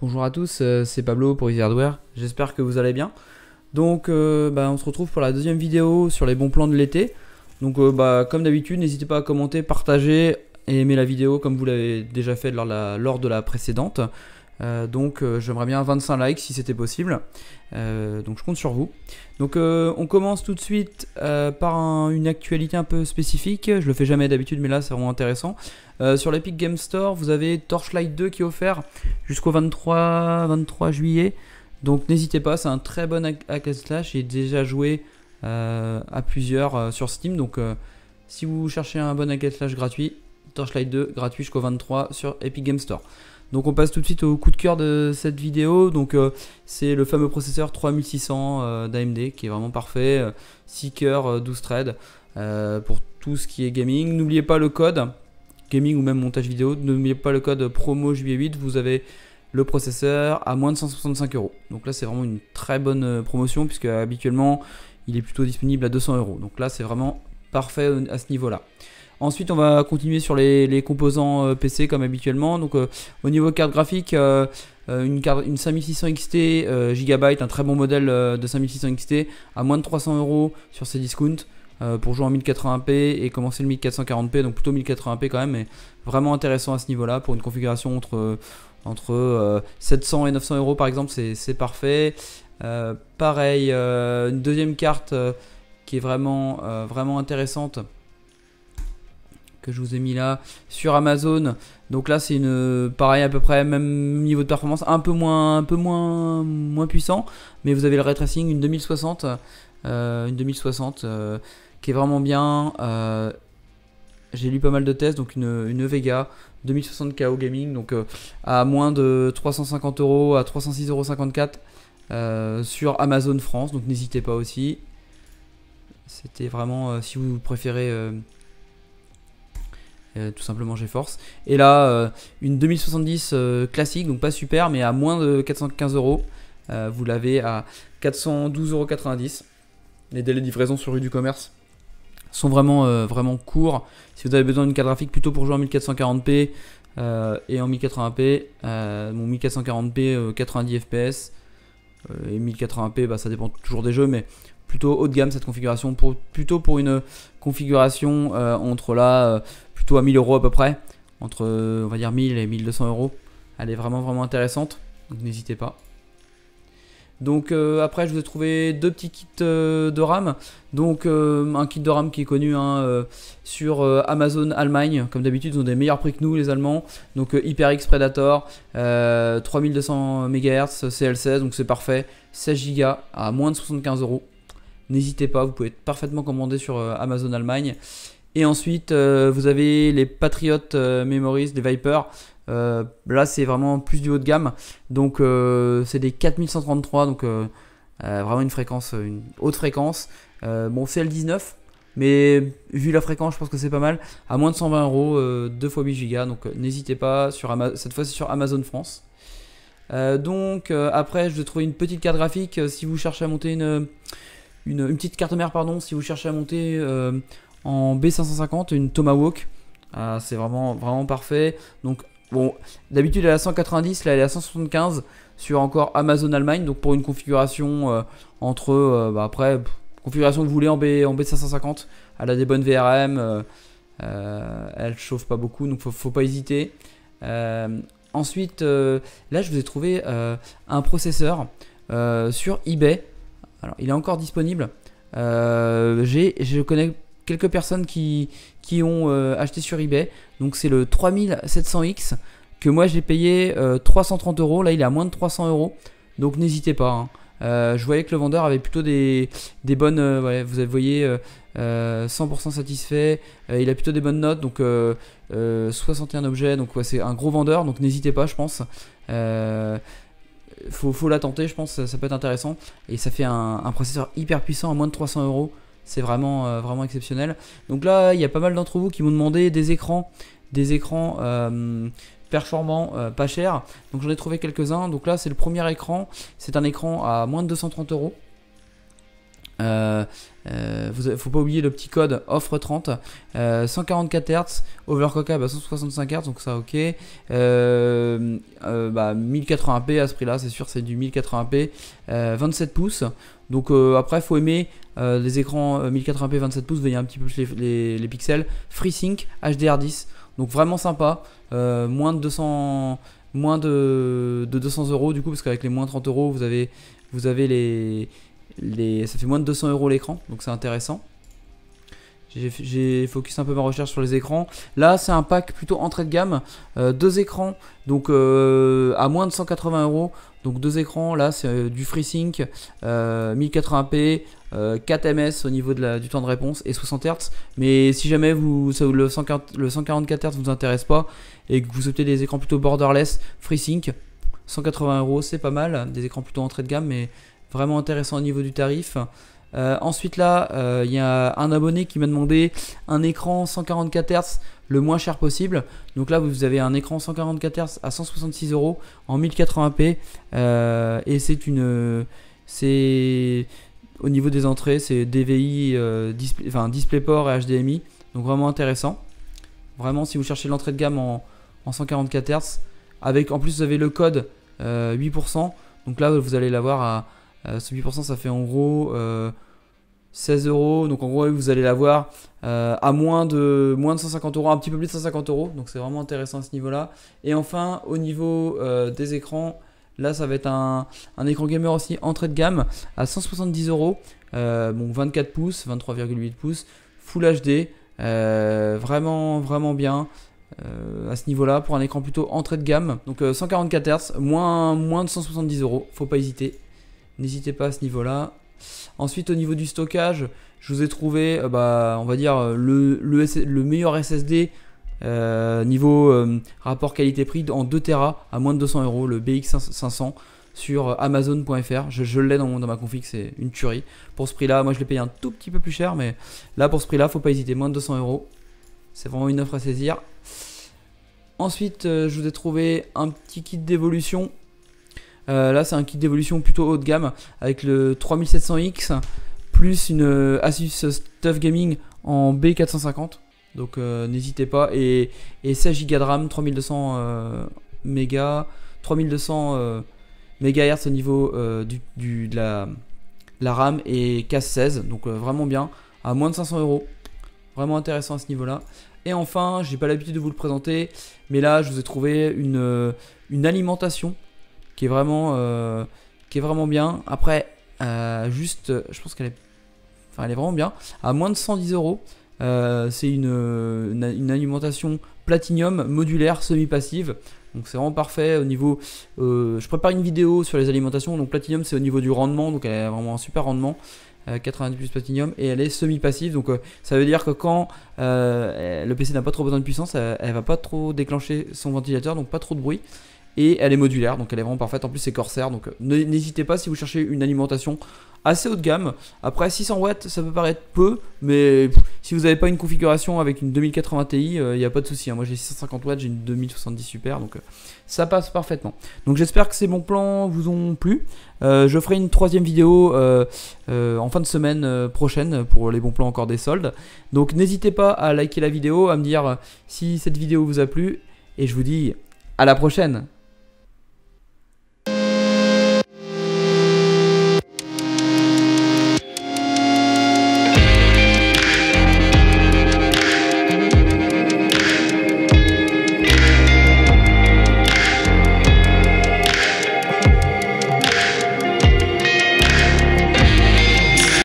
Bonjour à tous, c'est Pablo pour Easy Hardware, j'espère que vous allez bien. Donc on se retrouve pour la deuxième vidéo sur les bons plans de l'été. Donc comme d'habitude, n'hésitez pas à commenter, partager et aimer la vidéo comme vous l'avez déjà fait lors de la précédente. J'aimerais bien 25 likes si c'était possible, donc je compte sur vous. Donc on commence tout de suite par une actualité un peu spécifique. Je le fais jamais d'habitude, mais là c'est vraiment intéressant. Sur l'Epic Game Store, vous avez Torchlight 2 qui est offert jusqu'au 23 juillet. Donc n'hésitez pas, c'est un très bon hack and slash. J'ai déjà joué à plusieurs sur Steam. Donc si vous cherchez un bon hack and slash gratuit, Torchlight 2 gratuit jusqu'au 23 sur Epic Game Store. Donc on passe tout de suite au coup de cœur de cette vidéo. Donc c'est le fameux processeur 3600 d'AMD qui est vraiment parfait. 6 cœurs, 12 threads pour tout ce qui est gaming. N'oubliez pas le code gaming ou même montage vidéo. N'oubliez pas le code promo juillet 8. Vous avez le processeur à moins de 165 €. Donc là c'est vraiment une très bonne promotion puisque habituellement il est plutôt disponible à 200 €. Donc là c'est vraiment parfait à ce niveau là. Ensuite on va continuer sur les composants PC comme habituellement. Donc au niveau carte graphique, une 5600 XT Gigabyte, un très bon modèle de 5600 XT à moins de 300 € sur ces discounts pour jouer en 1080p et commencer le 1440p, donc plutôt 1080p quand même, mais vraiment intéressant à ce niveau là pour une configuration entre 700 et 900 € par exemple, c'est parfait. Pareil, une deuxième carte qui est vraiment intéressante que je vous ai mis là sur Amazon. Donc là c'est pareil à peu près même niveau de performance, un peu moins puissant, mais vous avez le ray tracing, une 2060 qui est vraiment bien. J'ai lu pas mal de tests, donc une Vega 2060 KO gaming, donc à moins de 350 € à 306,54 € sur Amazon France, donc n'hésitez pas aussi. C'était vraiment si vous préférez tout simplement GeForce. Et là une 2070 classique, donc pas super, mais à moins de 415 €. Vous l'avez à 412,90 €. Les délais de livraison sur rue du commerce sont vraiment courts. Si vous avez besoin d'une carte graphique plutôt pour jouer en 1440p et en 1080p, 1440p 90 fps et 1080p, ça dépend toujours des jeux, mais plutôt haut de gamme cette configuration, plutôt pour une configuration entre là plutôt à 1000 € à peu près, entre on va dire 1000 et 1200 €. Elle est vraiment intéressante, donc n'hésitez pas. Donc après je vous ai trouvé deux petits kits de RAM. Donc un kit de RAM qui est connu sur Amazon Allemagne. Comme d'habitude ils ont des meilleurs prix que nous les Allemands. Donc HyperX Predator 3200 MHz CL16, donc c'est parfait. 16 Go à moins de 75 €. N'hésitez pas, vous pouvez parfaitement commander sur Amazon Allemagne. Et ensuite vous avez les Patriot Memories, les Viper. Là c'est vraiment plus du haut de gamme, donc c'est des 4133, donc vraiment une haute fréquence. Bon c'est L19, mais vu la fréquence je pense que c'est pas mal, à moins de 120 €, 2 x 8 Go, donc n'hésitez pas, cette fois c'est sur Amazon France. Après je vais trouver une petite carte graphique si vous cherchez à monter une petite carte mère, pardon, si vous cherchez à monter en B550 une Tomahawk. C'est vraiment parfait. Donc bon, d'habitude elle est à 190, là elle est à 175 sur encore Amazon Allemagne, donc pour une configuration après configuration que vous voulez en B550, elle a des bonnes VRM, elle chauffe pas beaucoup, donc faut pas hésiter. Ensuite là je vous ai trouvé un processeur sur eBay. Alors il est encore disponible, je connais quelques personnes qui ont acheté sur eBay. Donc c'est le 3700X que moi j'ai payé 330 €. Là il est à moins de 300 €. Donc n'hésitez pas. Je voyais que le vendeur avait plutôt des bonnes... vous voyez 100% satisfait. Il a plutôt des bonnes notes. Donc 61 objets. Donc c'est un gros vendeur. Donc n'hésitez pas, je pense. Faut la tenter, je pense. Ça peut être intéressant. Et ça fait un processeur hyper puissant à moins de 300 €. C'est vraiment exceptionnel. Donc là, il y a pas mal d'entre vous qui m'ont demandé des écrans performants, pas chers. Donc j'en ai trouvé quelques-uns. Donc là, c'est le premier écran. C'est un écran à moins de 230 €. Faut pas oublier le petit code offre 30, 144 Hz, overclockable à 165 Hz, donc ça ok. 1080p à ce prix là, c'est sûr, c'est du 1080p, 27 pouces. Donc après faut aimer les écrans 1080p 27 pouces, vous voyez un petit peu plus les pixels. FreeSync HDR10, donc vraiment sympa, moins de 200 euros du coup, parce qu'avec les moins 30 euros vous avez ça fait moins de 200 euros l'écran, donc c'est intéressant. J'ai focus un peu ma recherche sur les écrans. Là c'est un pack plutôt entrée de gamme, deux écrans, donc à moins de 180 euros. Donc deux écrans, là c'est du FreeSync, 1080p, 4 ms au niveau du temps de réponse et 60 Hz. Mais si jamais le 144 Hz vous intéresse pas et que vous souhaitez des écrans plutôt borderless, FreeSync, 180 euros, c'est pas mal, des écrans plutôt entrée de gamme, mais vraiment intéressant au niveau du tarif. Ensuite là, il y a un abonné qui m'a demandé un écran 144 Hz le moins cher possible. Donc là vous avez un écran 144 Hz à 166 euros en 1080p, et c'est au niveau des entrées, c'est DVI, DisplayPort et HDMI, donc vraiment intéressant. Vraiment, si vous cherchez l'entrée de gamme en 144 Hz, avec en plus vous avez le code 8%, donc là vous allez l'avoir à ce 8%, ça fait en gros 16 euros. Donc en gros vous allez l'avoir à moins de 150 euros, un petit peu plus de 150 euros. Donc c'est vraiment intéressant à ce niveau là. Et enfin au niveau des écrans, là ça va être un écran gamer aussi entrée de gamme à 170 euros. Bon, 24 pouces, 23,8 pouces, Full HD, vraiment bien. À ce niveau là pour un écran plutôt entrée de gamme. Donc 144 Hz, moins de 170 euros, faut pas hésiter. N'hésitez pas à ce niveau là. Ensuite au niveau du stockage, je vous ai trouvé on va dire le meilleur SSD niveau rapport qualité-prix en 2 Tera à moins de 200 euros, le BX500 sur Amazon.fr. Je l'ai dans ma config, c'est une tuerie. Pour ce prix là, moi je l'ai payé un tout petit peu plus cher, mais là pour ce prix là, faut pas hésiter, moins de 200 euros. C'est vraiment une offre à saisir. Ensuite, je vous ai trouvé un petit kit d'évolution. Là, c'est un kit d'évolution plutôt haut de gamme avec le 3700X plus une Asus TUF Gaming en B450. Donc, n'hésitez pas. Et 16 Go de RAM, 3200 mégas, 3200 MHz au niveau de la RAM et casse 16. Donc, vraiment bien. À moins de 500 euros. Vraiment intéressant à ce niveau-là. Et enfin, j'ai pas l'habitude de vous le présenter, mais là, je vous ai trouvé une alimentation qui est vraiment bien. Après, je pense qu'elle est vraiment bien. À moins de 110 euros, c'est une alimentation Platinium modulaire semi-passive. Donc c'est vraiment parfait au niveau. Je prépare une vidéo sur les alimentations. Donc Platinium, c'est au niveau du rendement, donc elle a vraiment un super rendement. 90 plus Platinium, et elle est semi-passive, donc ça veut dire que quand le PC n'a pas trop besoin de puissance, elle va pas trop déclencher son ventilateur, donc pas trop de bruit, et elle est modulaire, donc elle est vraiment parfaite. En plus c'est Corsair, donc n'hésitez pas si vous cherchez une alimentation assez haut de gamme. Après 600 watts ça peut paraître peu, mais si vous n'avez pas une configuration avec une 2080 Ti, il n'y a pas de souci, hein. Moi j'ai 650 watts, j'ai une 2070 Super, donc ça passe parfaitement. Donc j'espère que ces bons plans vous ont plu. Je ferai une troisième vidéo en fin de semaine prochaine pour les bons plans encore des soldes. Donc n'hésitez pas à liker la vidéo, à me dire si cette vidéo vous a plu, et je vous dis à la prochaine.